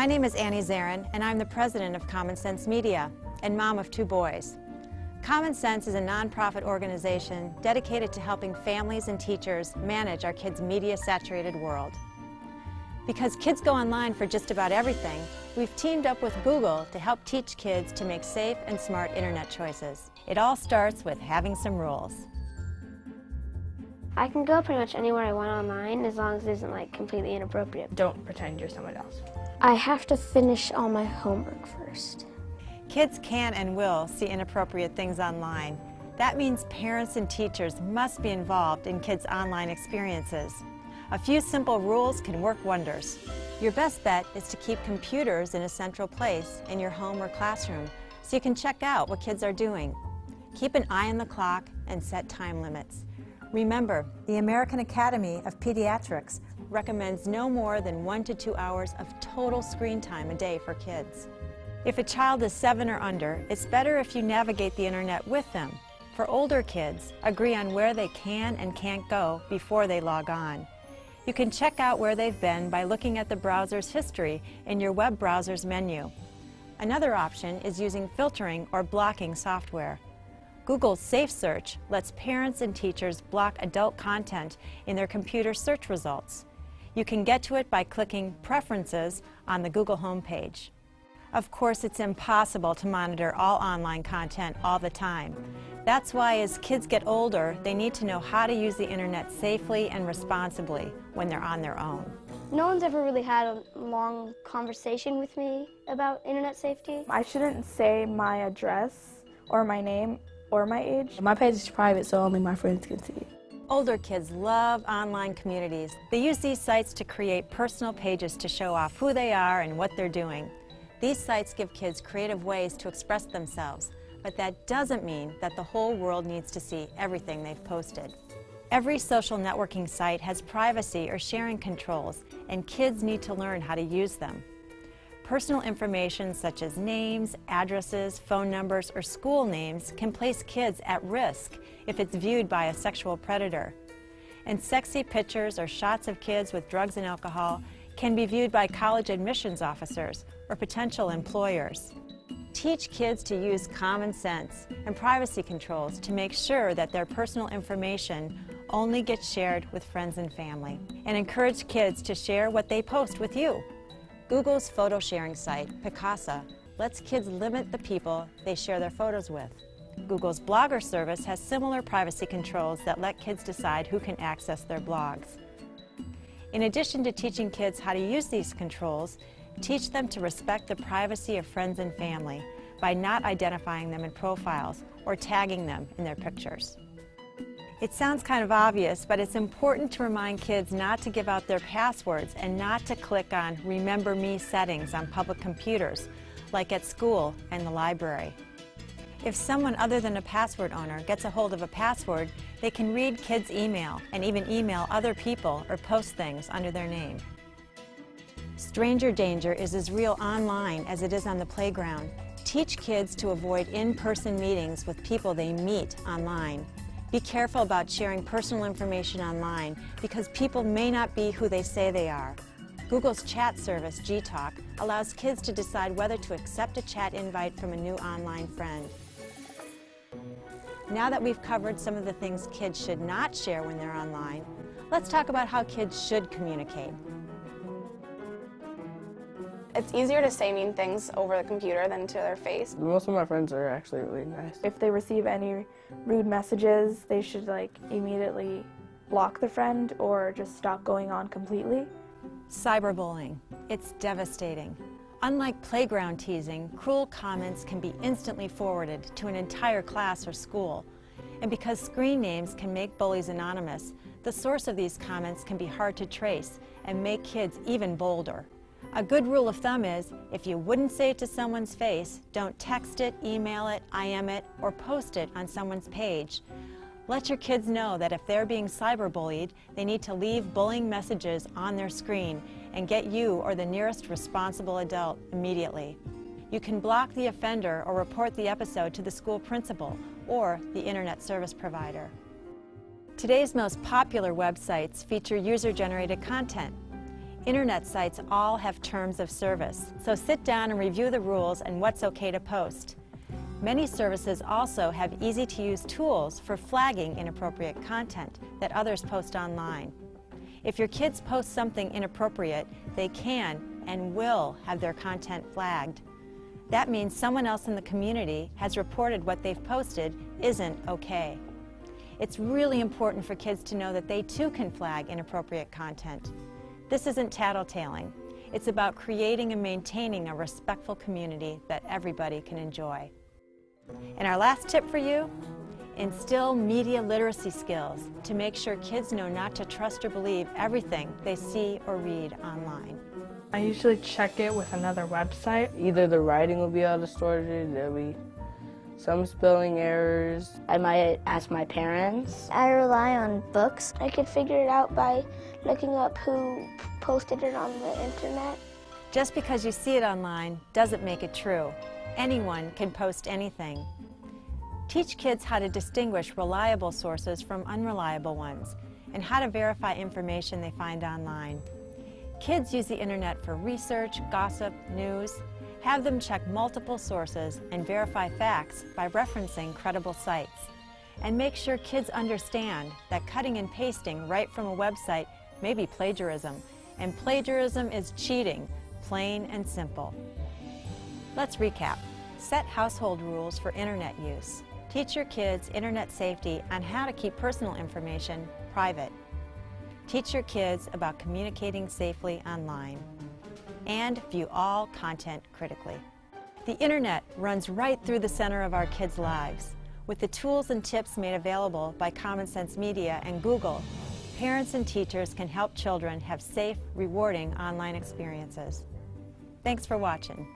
My name is Annie Zarin, and I'm the president of Common Sense Media and mom of 2 boys. Common Sense is a nonprofit organization dedicated to helping families and teachers manage our kids' media-saturated world. Because kids go online for just about everything, we've teamed up with Google to help teach kids to make safe and smart internet choices. It all starts with having some rules. I can go pretty much anywhere I want online as long as it isn't completely inappropriate. Don't pretend you're someone else. I have to finish all my homework first. Kids can and will see inappropriate things online. That means parents and teachers must be involved in kids' online experiences. A few simple rules can work wonders. Your best bet is to keep computers in a central place in your home or classroom so you can check out what kids are doing. Keep an eye on the clock and set time limits. Remember, the American Academy of Pediatrics recommends no more than 1 to 2 hours of total screen time a day for kids. If a child is 7 or under, it's better if you navigate the internet with them. For older kids, agree on where they can and can't go before they log on. You can check out where they've been by looking at the browser's history in your web browser's menu. Another option is using filtering or blocking software. Google's Safe Search lets parents and teachers block adult content in their computer search results. You can get to it by clicking Preferences on the Google homepage. Of course, it's impossible to monitor all online content all the time. That's why as kids get older, they need to know how to use the internet safely and responsibly when they're on their own. No one's ever really had a long conversation with me about internet safety. I shouldn't say my address or my name or my age. My page is private, so only my friends can see it. Older kids love online communities. They use these sites to create personal pages to show off who they are and what they're doing. These sites give kids creative ways to express themselves, but that doesn't mean that the whole world needs to see everything they've posted. Every social networking site has privacy or sharing controls, and kids need to learn how to use them. Personal information such as names, addresses, phone numbers, or school names can place kids at risk if it's viewed by a sexual predator. And sexy pictures or shots of kids with drugs and alcohol can be viewed by college admissions officers or potential employers. Teach kids to use common sense and privacy controls to make sure that their personal information only gets shared with friends and family. And encourage kids to share what they post with you. Google's photo sharing site, Picasa, lets kids limit the people they share their photos with. Google's Blogger service has similar privacy controls that let kids decide who can access their blogs. In addition to teaching kids how to use these controls, teach them to respect the privacy of friends and family by not identifying them in profiles or tagging them in their pictures. It sounds kind of obvious, but it's important to remind kids not to give out their passwords and not to click on Remember Me settings on public computers, like at school and the library. If someone other than a password owner gets a hold of a password, they can read kids' email and even email other people or post things under their name. Stranger danger is as real online as it is on the playground. Teach kids to avoid in-person meetings with people they meet online. Be careful about sharing personal information online because people may not be who they say they are. Google's chat service, Gtalk, allows kids to decide whether to accept a chat invite from a new online friend. Now that we've covered some of the things kids should not share when they're online, let's talk about how kids should communicate. It's easier to say mean things over the computer than to their face. Most of my friends are actually really nice. If they receive any rude messages, they should immediately block the friend or just stop going on completely. Cyberbullying. It's devastating. Unlike playground teasing, cruel comments can be instantly forwarded to an entire class or school. And because screen names can make bullies anonymous, the source of these comments can be hard to trace and make kids even bolder. A good rule of thumb is, if you wouldn't say it to someone's face, don't text it, email it, IM it, or post it on someone's page. Let your kids know that if they're being cyberbullied, they need to leave bullying messages on their screen and get you or the nearest responsible adult immediately. You can block the offender or report the episode to the school principal or the internet service provider. Today's most popular websites feature user-generated content. Internet sites all have terms of service, so sit down and review the rules and what's okay to post. Many services also have easy-to-use tools for flagging inappropriate content that others post online. If your kids post something inappropriate, they can and will have their content flagged. That means someone else in the community has reported what they've posted isn't okay. It's really important for kids to know that they too can flag inappropriate content. This isn't tattletaling. It's about creating and maintaining a respectful community that everybody can enjoy. And our last tip for you, instill media literacy skills to make sure kids know not to trust or believe everything they see or read online. I usually check it with another website. Either the writing will be out of sorted, there'll be some spelling errors. I might ask my parents. I rely on books. I could figure it out by looking up who posted it on the internet. Just because you see it online doesn't make it true. Anyone can post anything. Teach kids how to distinguish reliable sources from unreliable ones and how to verify information they find online. Kids use the internet for research, gossip, news. Have them check multiple sources and verify facts by referencing credible sites. And make sure kids understand that cutting and pasting right from a website may be plagiarism, and plagiarism is cheating, plain and simple. Let's recap. Set household rules for internet use. Teach your kids internet safety on how to keep personal information private. Teach your kids about communicating safely online. And view all content critically. The internet runs right through the center of our kids' lives. With the tools and tips made available by Common Sense Media and Google, parents and teachers can help children have safe, rewarding online experiences. Thanks for watching.